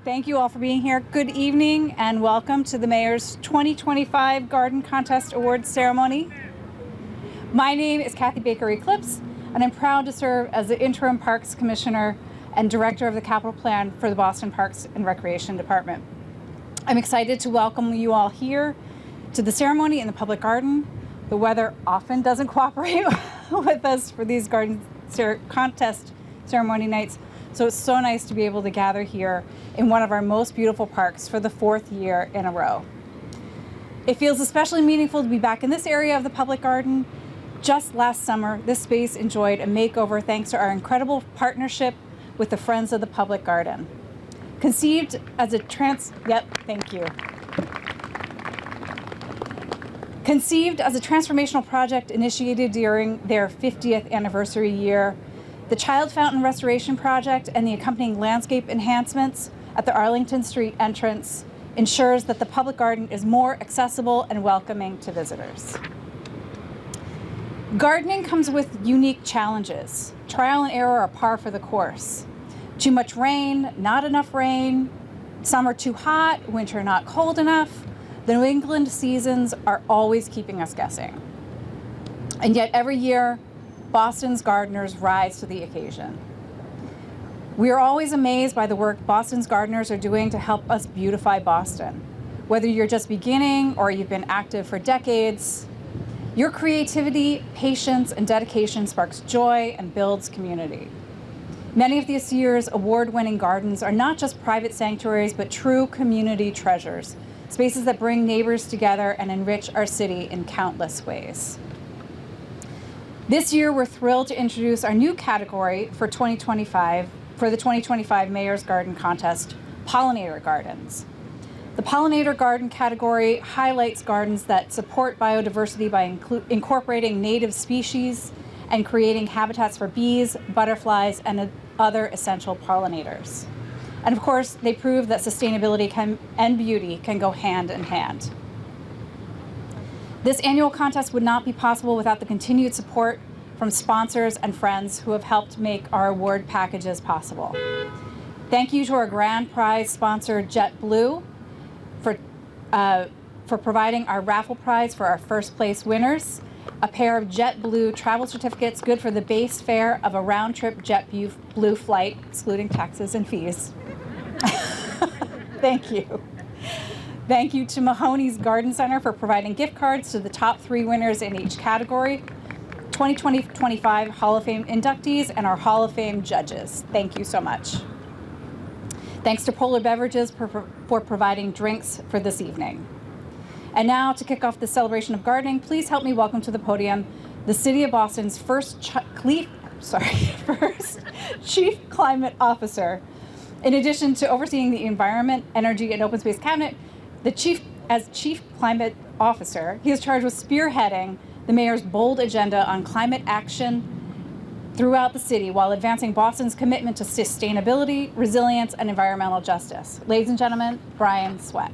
Thank you all for being here. Good evening and welcome to the Mayor's 2025 Garden Contest Awards ceremony. My name is Kathy Baker Eclipse, and I'm proud to serve as the Interim Parks Commissioner and Director of the Capital Plan for the Boston Parks and Recreation Department. I'm excited to welcome you all here to the ceremony in the public garden. The weather often doesn't cooperate with us for these garden contest ceremony nights, so it's so nice to be able to gather here in one of our most beautiful parks for the 4th year in a row. It feels especially meaningful to be back in this area of the public garden. Just last summer, this space enjoyed a makeover thanks to our incredible partnership with the Friends of the Public Garden. Conceived as a transformational project initiated during their 50th anniversary year, the Child Fountain Restoration Project and the accompanying landscape enhancements at the Arlington Street entrance ensures that the public garden is more accessible and welcoming to visitors. Gardening comes with unique challenges. Trial and error are par for the course. Too much rain, not enough rain, summer too hot, winter not cold enough. The New England seasons are always keeping us guessing. And yet every year, Boston's gardeners rise to the occasion. We are always amazed by the work Boston's gardeners are doing to help us beautify Boston. Whether you're just beginning or you've been active for decades, your creativity, patience, and dedication sparks joy and builds community. Many of this year's award-winning gardens are not just private sanctuaries, but true community treasures, spaces that bring neighbors together and enrich our city in countless ways. This year, we're thrilled to introduce our new category for the 2025 Mayor's Garden Contest, Pollinator Gardens. The Pollinator Garden category highlights gardens that support biodiversity by incorporating native species and creating habitats for bees, butterflies, and other essential pollinators. And of course, they prove that sustainability and beauty can go hand in hand. This annual contest would not be possible without the continued support from sponsors and friends who have helped make our award packages possible. Thank you to our grand prize sponsor, JetBlue, for providing our raffle prize for our first place winners, a pair of JetBlue travel certificates good for the base fare of a round-trip JetBlue flight, excluding taxes and fees. Thank you. Thank you to Mahoney's Garden Center for providing gift cards to the top 3 winners in each category, 2025 Hall of Fame inductees, and our Hall of Fame judges. Thank you so much. Thanks to Polar Beverages for providing drinks for this evening. And now, to kick off the celebration of gardening, please help me welcome to the podium the City of Boston's first Chief Climate Officer. In addition to overseeing the Environment, Energy, and Open Space Cabinet, as Chief Climate Officer, he is charged with spearheading the Mayor's bold agenda on climate action throughout the city while advancing Boston's commitment to sustainability, resilience, and environmental justice. Ladies and gentlemen, Brian Swett.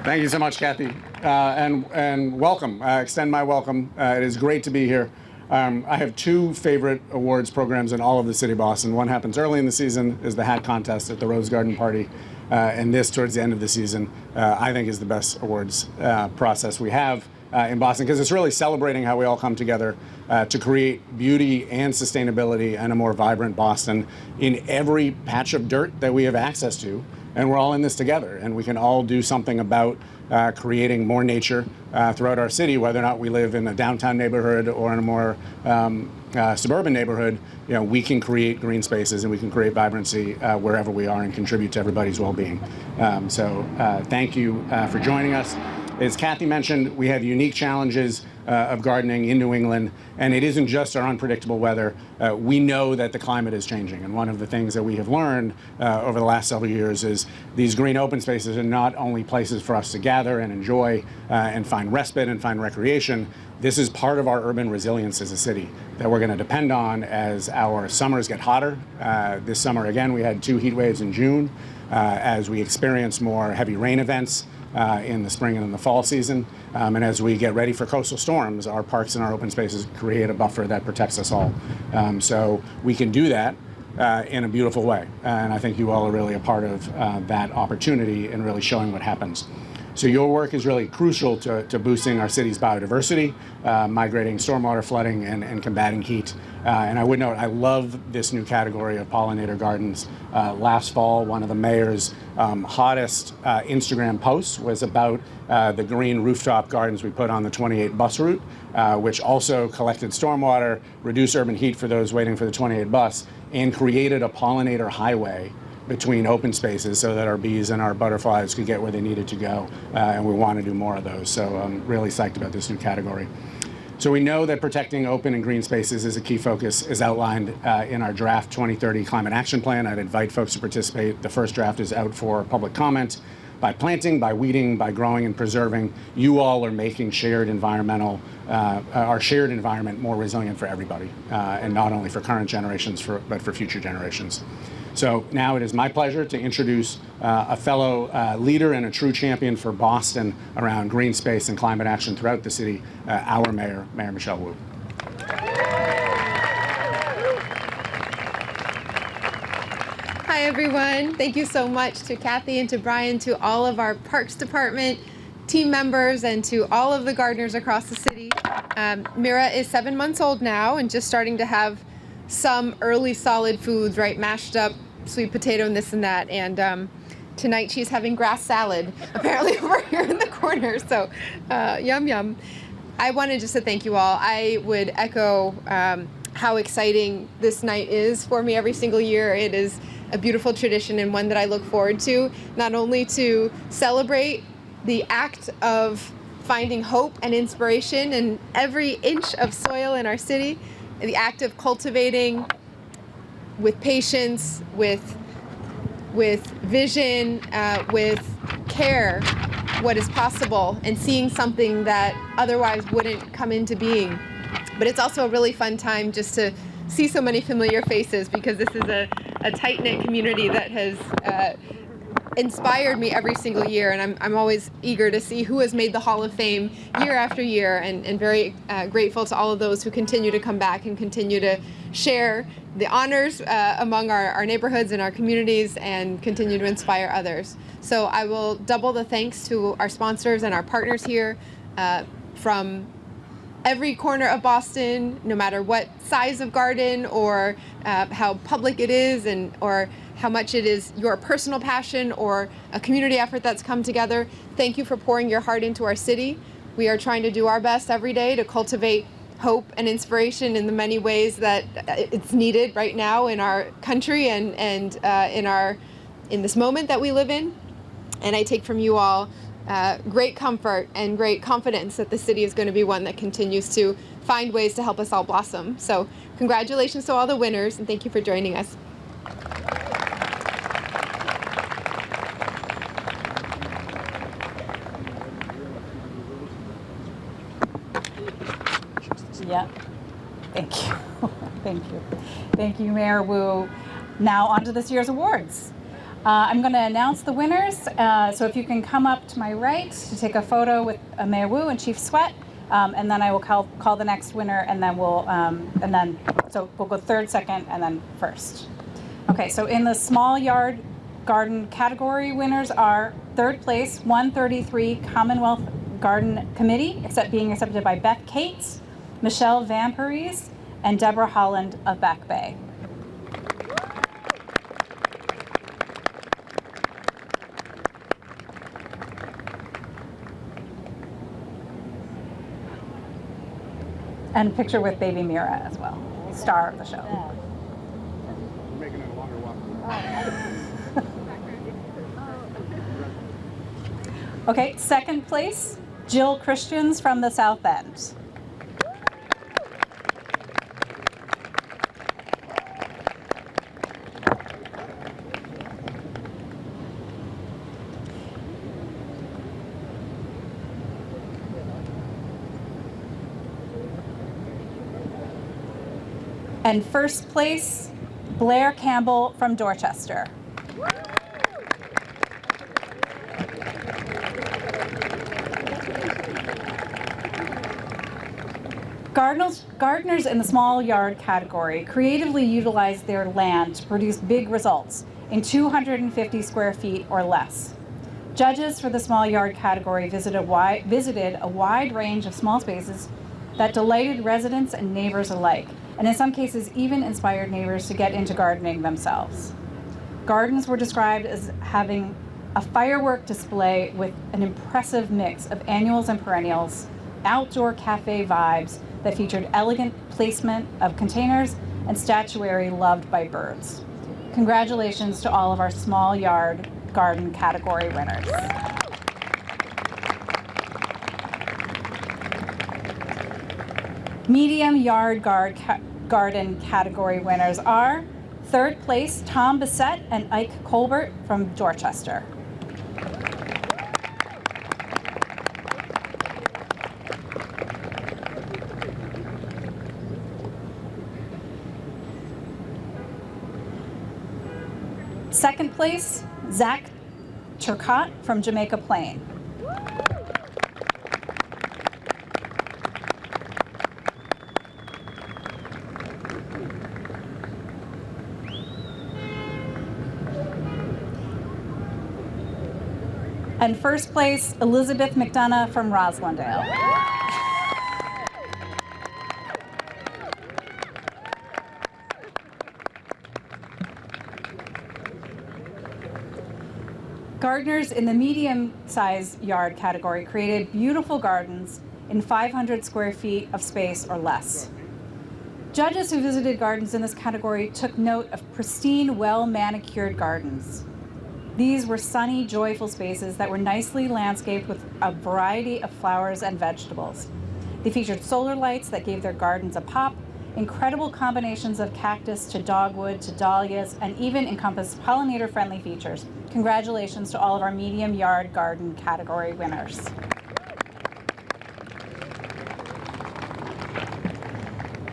Thank you so much, Kathy, and welcome. Extend my welcome. It is great to be here. I have 2 favorite awards programs in all of the city of Boston. One happens early in the season, is the hat contest at the Rose Garden Party, and this towards the end of the season, I think is the best awards process we have in Boston, because it's really celebrating how we all come together to create beauty and sustainability and a more vibrant Boston in every patch of dirt that we have access to. And we're all in this together, and we can all do something about creating more nature throughout our city, whether or not we live in a downtown neighborhood or in a more suburban neighborhood. You know, we can create green spaces and we can create vibrancy wherever we are and contribute to everybody's well-being. So thank you for joining us. As Kathy mentioned, we have unique challenges of gardening in New England, and it isn't just our unpredictable weather. We know that the climate is changing, and one of the things that we have learned over the last several years is these green open spaces are not only places for us to gather and enjoy and find respite and find recreation. This is part of our urban resilience as a city that we're going to depend on as our summers get hotter. This summer, again, we had 2 heat waves in June as we experienced more heavy rain events in the spring and in the fall season. And as we get ready for coastal storms, our parks and our open spaces create a buffer that protects us all. So we can do that in a beautiful way. And I think you all are really a part of that opportunity and really showing what happens. So your work is really crucial to boosting our city's biodiversity, migrating stormwater flooding, and combating heat. And I would note, I love this new category of pollinator gardens. Last fall, one of the mayor's hottest Instagram posts was about the green rooftop gardens we put on the 28 bus route, which also collected stormwater, reduced urban heat for those waiting for the 28 bus, and created a pollinator highway between open spaces so that our bees and our butterflies could get where they needed to go. And we want to do more of those. So I'm really psyched about this new category. So we know that protecting open and green spaces is a key focus, as outlined in our draft 2030 Climate Action Plan. I'd invite folks to participate. The first draft is out for public comment. By planting, by weeding, by growing and preserving, you all are making our shared environment more resilient for everybody, and not only for current generations, but for future generations. So now it is my pleasure to introduce a fellow leader and a true champion for Boston around green space and climate action throughout the city, our mayor, Mayor Michelle Wu. Hi, everyone. Thank you so much to Kathy and to Brian, to all of our Parks Department team members, and to all of the gardeners across the city. Mira is 7 months old now and just starting to have some early solid foods, right? Mashed up sweet potato and this and that. And tonight she's having grass salad, apparently over here in the corner. So yum, yum. I wanted just to thank you all. I would echo how exciting this night is for me every single year. It is a beautiful tradition and one that I look forward to, not only to celebrate the act of finding hope and inspiration in every inch of soil in our city, the act of cultivating with patience, with vision, with care, what is possible, and seeing something that otherwise wouldn't come into being. But it's also a really fun time just to see so many familiar faces, because this is a tight-knit community that has inspired me every single year, and I'm always eager to see who has made the Hall of Fame year after year, and very grateful to all of those who continue to come back and continue to share the honors among our neighborhoods and our communities and continue to inspire others. So I will double the thanks to our sponsors and our partners here from every corner of Boston, no matter what size of garden or how public it is, or how much it is your personal passion or a community effort that's come together. Thank you for pouring your heart into our city. We are trying to do our best every day to cultivate hope and inspiration in the many ways that it's needed right now in our country and in this moment that we live in. And I take from you all great comfort and great confidence that the city is going to be one that continues to find ways to help us all blossom. So congratulations to all the winners, and thank you for joining us. Yeah, thank you. Thank you. Thank you, Mayor Wu. Now on to this year's awards. I'm going to announce the winners. So if you can come up to my right to take a photo with Mayor Wu and Chief Swett, and then I will call the next winner, and then so we'll go third, second, and then first. Okay, so in the small yard garden category, winners are third place, 133 Commonwealth Garden Committee, being accepted by Beth Cates, Michelle Vamperies, and Deborah Holland of Back Bay. And a picture with baby Mira as well, star of the show. We're making it a longer walk. Okay, second place, Jill Christians from the South End. And first place, Blair Campbell from Dorchester. Gardeners in the small yard category creatively utilized their land to produce big results in 250 square feet or less. Judges for the small yard category visited a wide range of small spaces that delighted residents and neighbors alike, and in some cases even inspired neighbors to get into gardening themselves. Gardens were described as having a firework display with an impressive mix of annuals and perennials, outdoor cafe vibes that featured elegant placement of containers and statuary loved by birds. Congratulations to all of our small yard garden category winners. Medium yard garden category winners are third place, Tom Bissett and Ike Colbert from Dorchester. Second place, Zach Turcotte from Jamaica Plain. And first place, Elizabeth McDonough from Roslindale. Gardeners in the medium-sized yard category created beautiful gardens in 500 square feet of space or less. Judges who visited gardens in this category took note of pristine, well-manicured gardens. These were sunny, joyful spaces that were nicely landscaped with a variety of flowers and vegetables. They featured solar lights that gave their gardens a pop, incredible combinations of cactus to dogwood to dahlias, and even encompassed pollinator-friendly features. Congratulations to all of our medium yard garden category winners.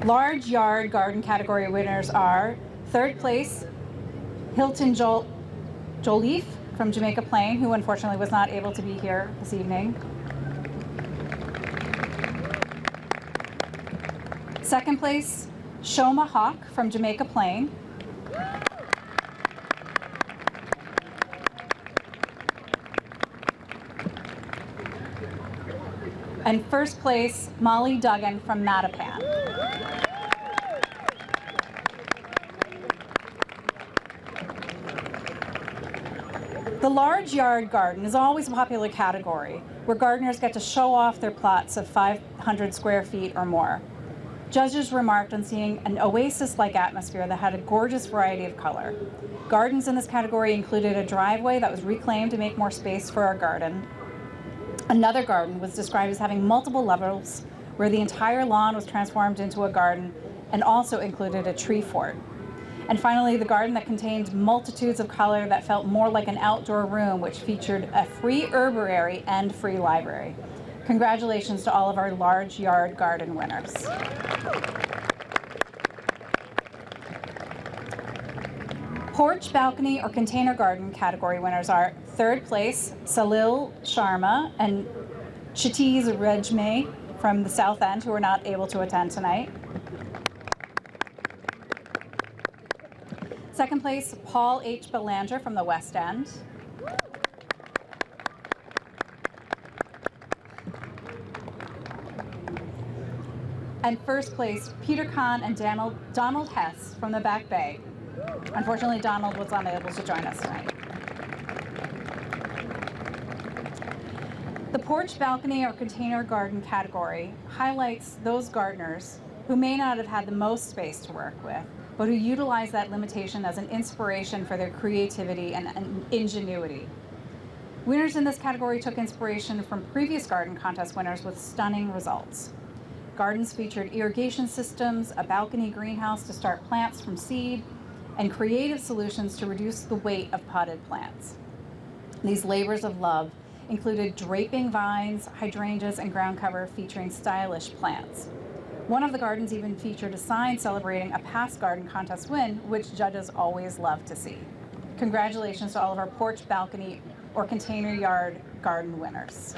Large yard garden category winners are third place, Hilton Joliffe from Jamaica Plain, who unfortunately was not able to be here this evening. Second place, Shoma Hawk from Jamaica Plain. And first place, Molly Duggan from Mattapan. The large yard garden is always a popular category where gardeners get to show off their plots of 500 square feet or more. Judges remarked on seeing an oasis-like atmosphere that had a gorgeous variety of color. Gardens in this category included a driveway that was reclaimed to make more space for our garden. Another garden was described as having multiple levels where the entire lawn was transformed into a garden and also included a tree fort. And finally, the garden that contained multitudes of color that felt more like an outdoor room, which featured a free herbarary and free library. Congratulations to all of our large yard garden winners. Porch, balcony, or container garden category winners are third place, Salil Sharma and Chitiz Rejme from the South End, who are not able to attend tonight. Second place, Paul H. Belanger from the West End. And first place, Peter Kahn and Donald Hess from the Back Bay. Unfortunately, Donald was unable to join us tonight. The porch, balcony, or container garden category highlights those gardeners who may not have had the most space to work with, but who utilize that limitation as an inspiration for their creativity and ingenuity. Winners in this category took inspiration from previous garden contest winners with stunning results. Gardens featured irrigation systems, a balcony greenhouse to start plants from seed, and creative solutions to reduce the weight of potted plants. These labors of love included draping vines, hydrangeas, and ground cover featuring stylish plants. One of the gardens even featured a sign celebrating a past garden contest win, which judges always love to see. Congratulations to all of our porch, balcony, or container yard garden winners.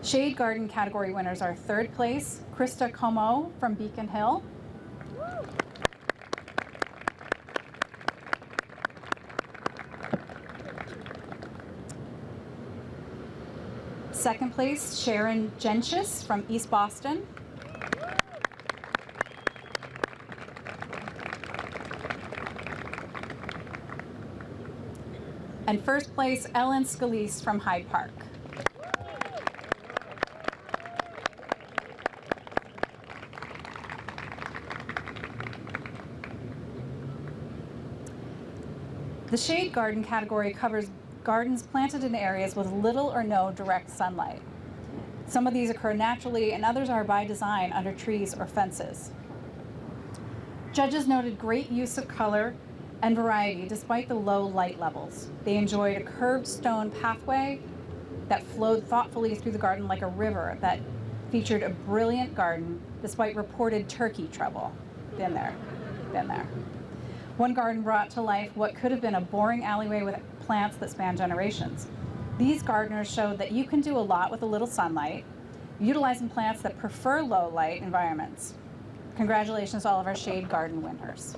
Shade Garden category winners are third place, Krista Como from Beacon Hill. Second place, Sharon Genchis from East Boston. And first place, Ellen Scalise from Hyde Park. The Shade Garden category covers gardens planted in areas with little or no direct sunlight. Some of these occur naturally and others are by design under trees or fences. Judges noted great use of color and variety despite the low light levels. They enjoyed a curved stone pathway that flowed thoughtfully through the garden like a river that featured a brilliant garden despite reported turkey trouble. Been there, been there. One garden brought to life what could have been a boring alleyway with plants that span generations. These gardeners showed that you can do a lot with a little sunlight, utilizing plants that prefer low light environments. Congratulations to all of our Shade Garden winners.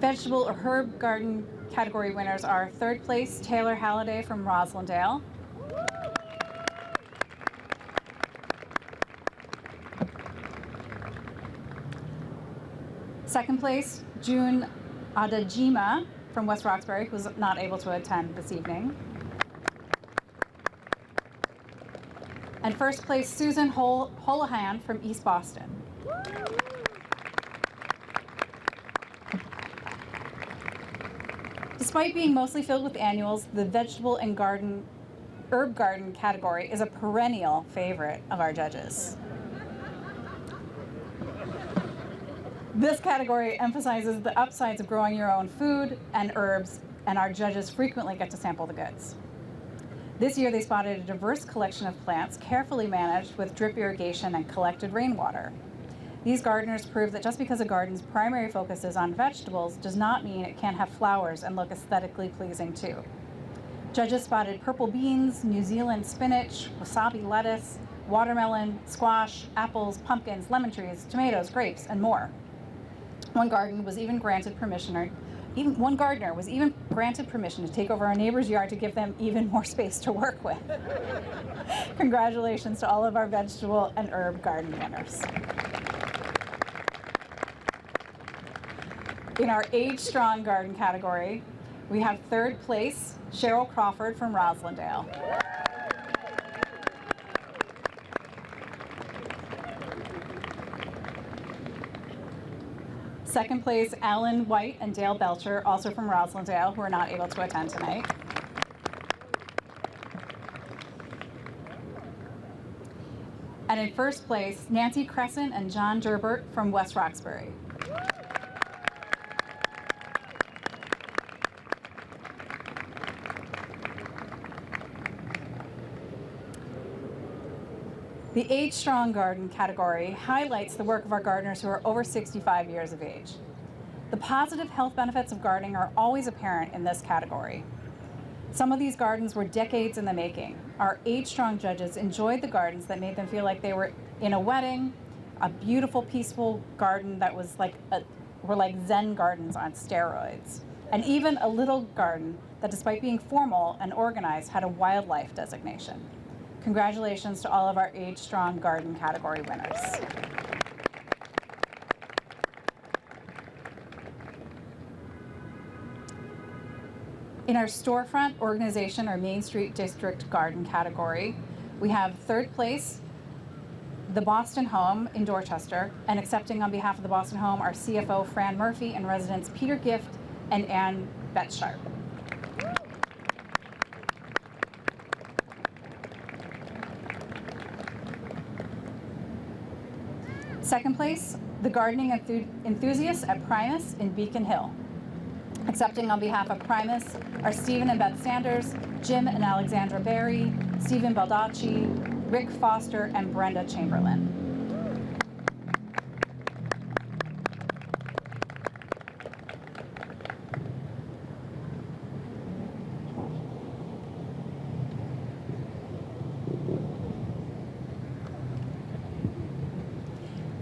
Vegetable or herb garden category winners are third place, Taylor Halliday from Roslindale. Second place, June Adajima from West Roxbury, who was not able to attend this evening. And first place, Susan Holohan from East Boston. Despite being mostly filled with annuals, the vegetable and herb garden category is a perennial favorite of our judges. This category emphasizes the upsides of growing your own food and herbs, and our judges frequently get to sample the goods. This year they spotted a diverse collection of plants carefully managed with drip irrigation and collected rainwater. These gardeners prove that just because a garden's primary focus is on vegetables does not mean it can't have flowers and look aesthetically pleasing too. Judges spotted purple beans, New Zealand spinach, wasabi lettuce, watermelon, squash, apples, pumpkins, lemon trees, tomatoes, grapes, and more. One gardener was even granted permission to take over a neighbor's yard to give them even more space to work with. Congratulations to all of our vegetable and herb garden winners. In our Age Strong Garden category, we have third place, Cheryl Crawford from Roslindale. Second place, Alan White and Dale Belcher, also from Roslindale, who are not able to attend tonight. And in first place, Nancy Crescent and John Gerbert from West Roxbury. The Age Strong Garden category highlights the work of our gardeners who are over 65 years of age. The positive health benefits of gardening are always apparent in this category. Some of these gardens were decades in the making. Our Age Strong judges enjoyed the gardens that made them feel like they were in a wedding, a beautiful, peaceful garden that was were like Zen gardens on steroids, and even a little garden that, despite being formal and organized, had a wildlife designation. Congratulations to all of our Age Strong Garden category winners. In our storefront, organization, or Main Street District Garden category, we have third place, the Boston Home in Dorchester, and accepting on behalf of the Boston Home are CFO Fran Murphy and residents Peter Gift and Ann Betsharp. Second place, the Gardening Enthusiasts at Primus in Beacon Hill. Accepting on behalf of Primus are Stephen and Beth Sanders, Jim and Alexandra Berry, Stephen Baldacci, Rick Foster, and Brenda Chamberlain.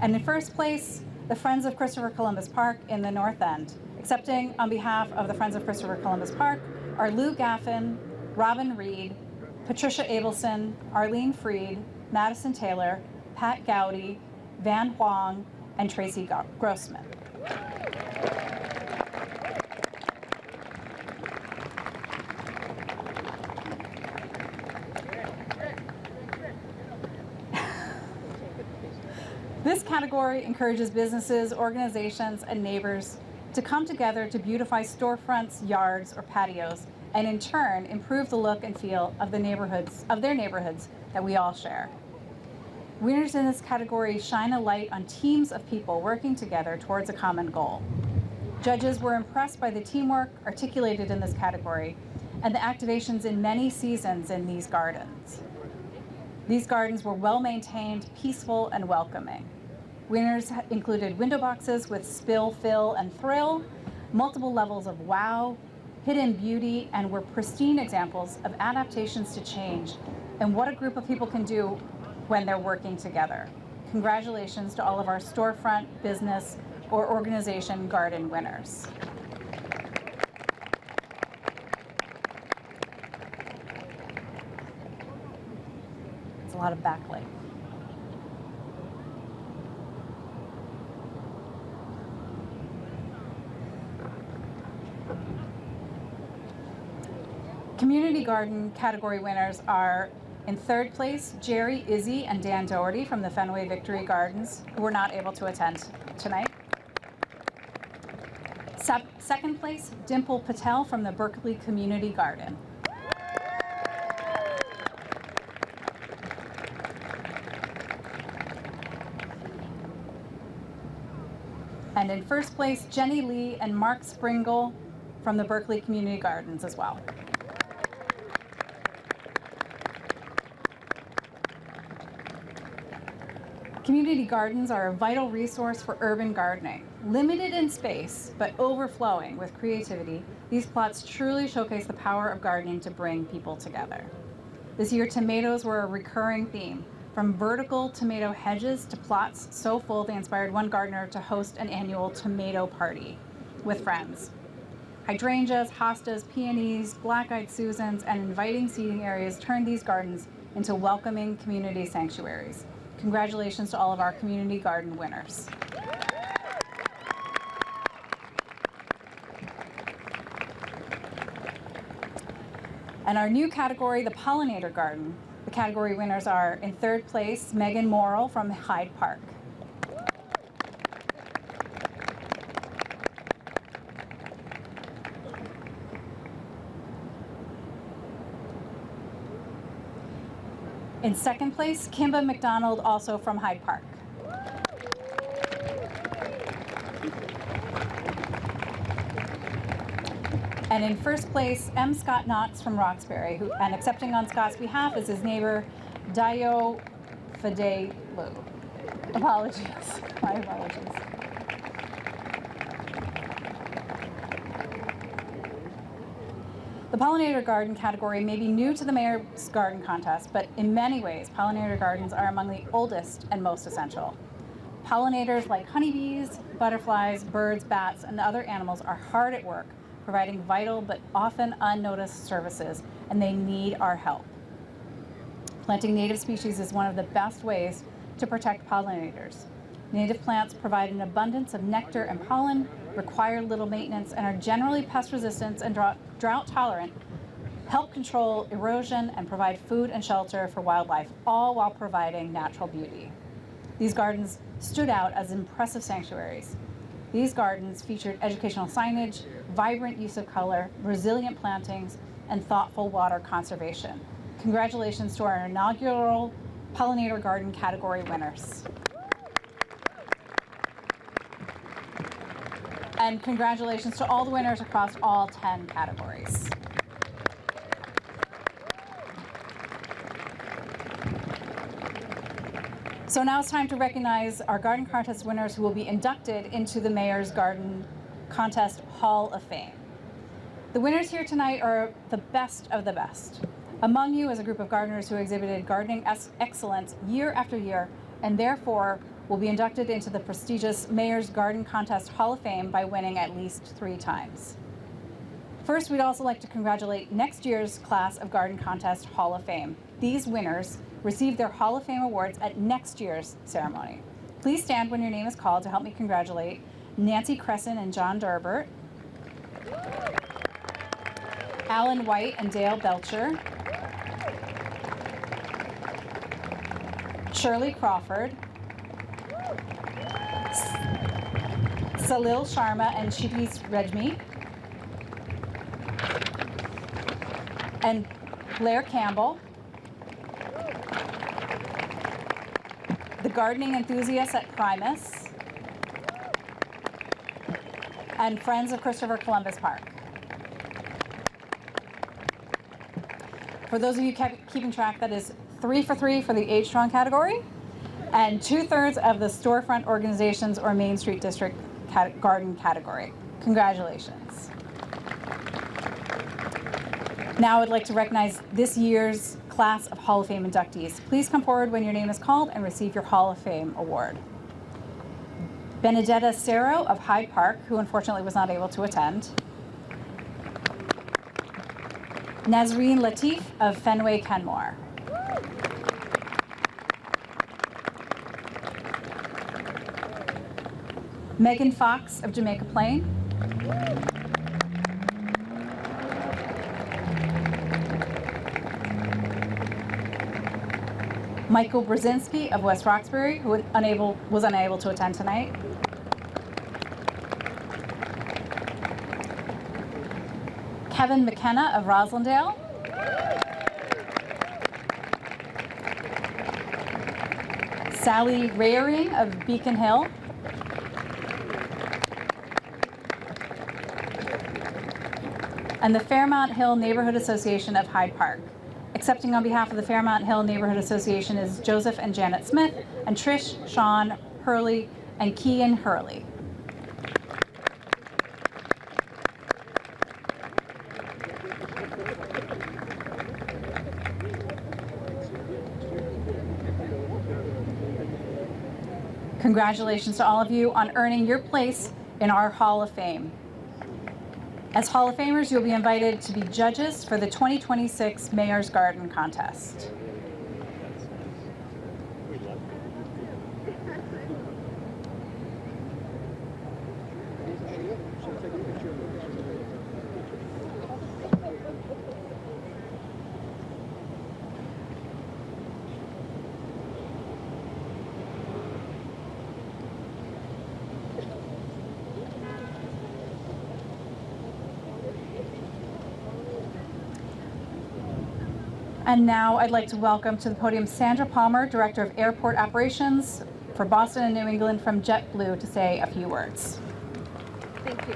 And in first place, the Friends of Christopher Columbus Park in the North End. Accepting on behalf of the Friends of Christopher Columbus Park are Lou Gaffin, Robin Reed, Patricia Abelson, Arlene Freed, Madison Taylor, Pat Gowdy, Van Huang, and Tracy Grossman. This category encourages businesses, organizations, and neighbors to come together to beautify storefronts, yards, or patios, and in turn improve the look and feel of their neighborhoods that we all share. Winners in this category shine a light on teams of people working together towards a common goal. Judges were impressed by the teamwork articulated in this category and the activations in many seasons in these gardens. These gardens were well maintained, peaceful, and welcoming. Winners included window boxes with spill, fill, and thrill, multiple levels of wow, hidden beauty, and were pristine examples of adaptations to change and what a group of people can do when they're working together. Congratulations to all of our storefront, business, or organization garden winners. It's a lot of backlight. Community garden category winners are, in third place, Jerry, Izzy, and Dan Doherty from the Fenway Victory Gardens, who were not able to attend tonight. Second place, Dimple Patel from the Berkeley Community Garden. And in first place, Jenny Lee and Mark Springle from the Berkeley Community Gardens as well. Community gardens are a vital resource for urban gardening. Limited in space, but overflowing with creativity, these plots truly showcase the power of gardening to bring people together. This year, tomatoes were a recurring theme, from vertical tomato hedges to plots so full they inspired one gardener to host an annual tomato party with friends. Hydrangeas, hostas, peonies, black-eyed Susans, and inviting seating areas turned these gardens into welcoming community sanctuaries. Congratulations to all of our community garden winners. And our new category, the Pollinator Garden. The category winners are, in third place, Megan Morrill from Hyde Park. In second place, Kimba McDonald, also from Hyde Park. And in first place, M. Scott Knox from Roxbury, and accepting on Scott's behalf is his neighbor, Dayo Fadelu. Apologies, my apologies. The Pollinator Garden category may be new to the Mayor's Garden Contest, but in many ways, pollinator gardens are among the oldest and most essential. Pollinators like honeybees, butterflies, birds, bats, and other animals are hard at work, providing vital but often unnoticed services, and they need our help. Planting native species is one of the best ways to protect pollinators. Native plants provide an abundance of nectar and pollen, require little maintenance, and are generally pest resistant and drought tolerant, help control erosion, and provide food and shelter for wildlife, all while providing natural beauty. These gardens stood out as impressive sanctuaries. These gardens featured educational signage, vibrant use of color, resilient plantings, and thoughtful water conservation. Congratulations to our inaugural Pollinator Garden category winners. And congratulations to all the winners across all 10 categories. So now it's time to recognize our Garden Contest winners who will be inducted into the Mayor's Garden Contest Hall of Fame. The winners here tonight are the best of the best. Among you is a group of gardeners who exhibited gardening excellence year after year and therefore will be inducted into the prestigious Mayor's Garden Contest Hall of Fame by winning at least 3 times. First, we'd also like to congratulate next year's class of Garden Contest Hall of Fame. These winners receive their Hall of Fame awards at next year's ceremony. Please stand when your name is called to help me congratulate Nancy Crescent and John Durbert, Alan White and Dale Belcher, Shirley Crawford, Salil Sharma and Kshitij Rejmi, and Blair Campbell, the gardening enthusiasts at Primus, and Friends of Christopher Columbus Park. For those of you keeping track, that is 3 for 3 for the Age Strong category, and 2/3 of the storefront organizations or Main Street District garden category. Congratulations. Now I'd like to recognize this year's class of Hall of Fame inductees. Please come forward when your name is called and receive your Hall of Fame award. Benedetta Cerro of Hyde Park, who unfortunately was not able to attend. Nazreen Latif of Fenway Kenmore. Megan Fox of Jamaica Plain. Michael Brzezinski of West Roxbury, who was unable to attend tonight. Kevin McKenna of Roslindale. Sally Rayering of Beacon Hill. And the Fairmount Hill Neighborhood Association of Hyde Park. Accepting on behalf of the Fairmount Hill Neighborhood Association is Joseph and Janet Smith, and Trish, Sean, Hurley, and Kean Hurley. Congratulations to all of you on earning your place in our Hall of Fame. As Hall of Famers, you'll be invited to be judges for the 2026 Mayor's Garden Contest. And now I'd like to welcome to the podium Sandra Palmer, Director of Airport Operations for Boston and New England from JetBlue, to say a few words. Thank you.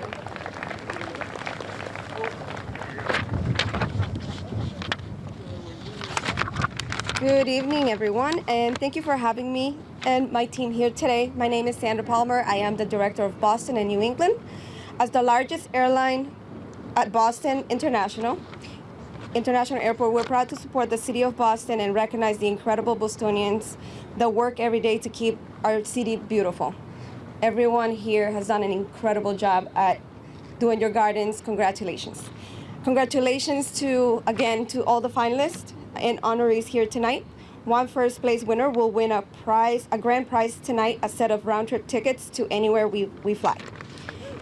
Good evening, everyone, and thank you for having me and my team here today. My name is Sandra Palmer. I am the Director of Boston and New England. As the largest airline at Boston International Airport, we're proud to support the city of Boston and recognize the incredible Bostonians that work every day to keep our city beautiful. Everyone here has done an incredible job at doing your gardens. Congratulations. Congratulations to all the finalists and honorees here tonight. One first place winner will win a grand prize tonight, a set of round trip tickets to anywhere we fly.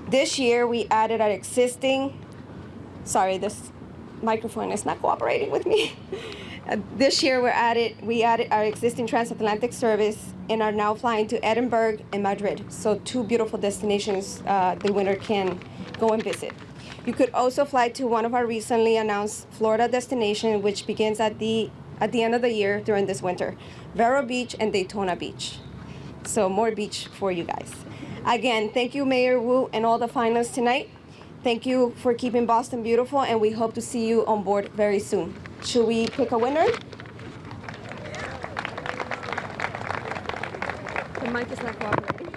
This year we added our existing, this microphone is not cooperating with me. This year we added our existing transatlantic service and are now flying to Edinburgh and Madrid. So 2 beautiful destinations the winner can go and visit. You could also fly to one of our recently announced Florida destinations, which begins at the end of the year during this winter, Vero Beach and Daytona Beach. So more beach for you guys. Again, thank you, Mayor Wu, and all the finalists tonight. Thank you for keeping Boston beautiful, and we hope to see you on board very soon. Should we pick a winner? The mic is not cooperating.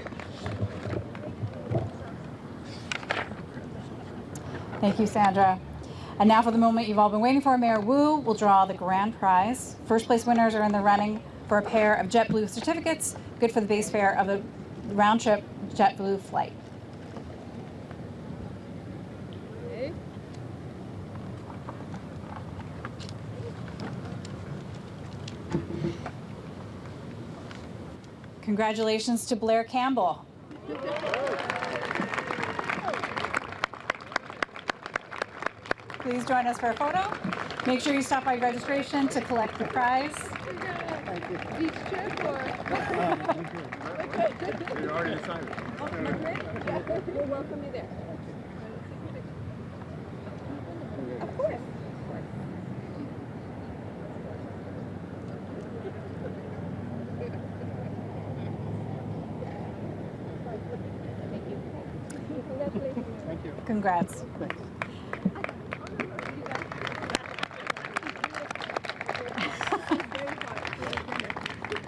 Thank you, Sandra. And now for the moment you've all been waiting for. Mayor Wu will draw the grand prize. First place winners are in the running for a pair of JetBlue certificates, good for the base fare of a round-trip JetBlue flight. Okay. Congratulations to Blair Campbell. Please join us for a photo. Make sure you stop by registration to collect the prize. Beach trip or? You already decided. We'll welcome you there. Of course. Thank you. Congrats.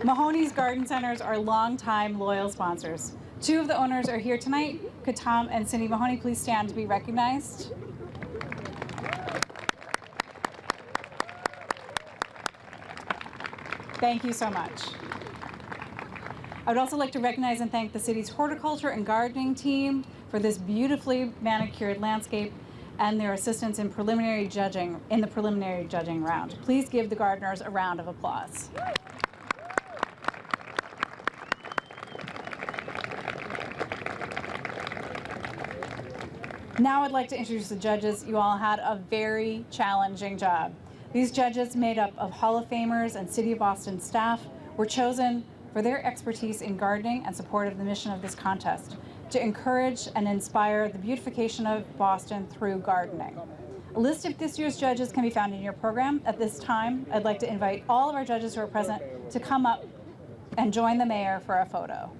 Mahoney's Garden Centers are longtime loyal sponsors. Two of the owners are here tonight. Could Tom and Cindy Mahoney please stand to be recognized? Thank you so much. I would also like to recognize and thank the city's horticulture and gardening team for this beautifully manicured landscape and their assistance in the preliminary judging round. Please give the gardeners a round of applause. Now I'd like to introduce the judges. You all had a very challenging job. These judges, made up of Hall of Famers and City of Boston staff, were chosen for their expertise in gardening and support of the mission of this contest, to encourage and inspire the beautification of Boston through gardening. A list of this year's judges can be found in your program. At this time, I'd like to invite all of our judges who are present to come up and join the mayor for a photo.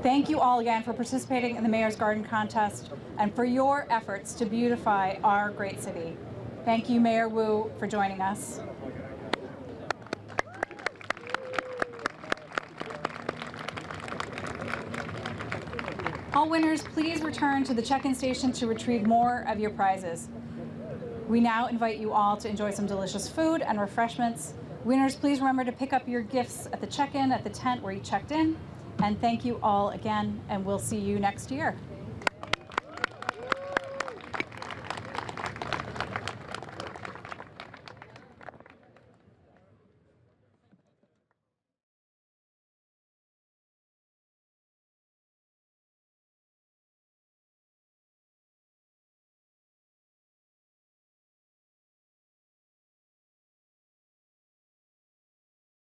Thank you all again for participating in the Mayor's Garden Contest and for your efforts to beautify our great city. Thank you, Mayor Wu, for joining us. All winners, please return to the check-in station to retrieve more of your prizes. We now invite you all to enjoy some delicious food and refreshments. Winners, please remember to pick up your gifts at the check-in at the tent where you checked in. And thank you all again, and we'll see you next year.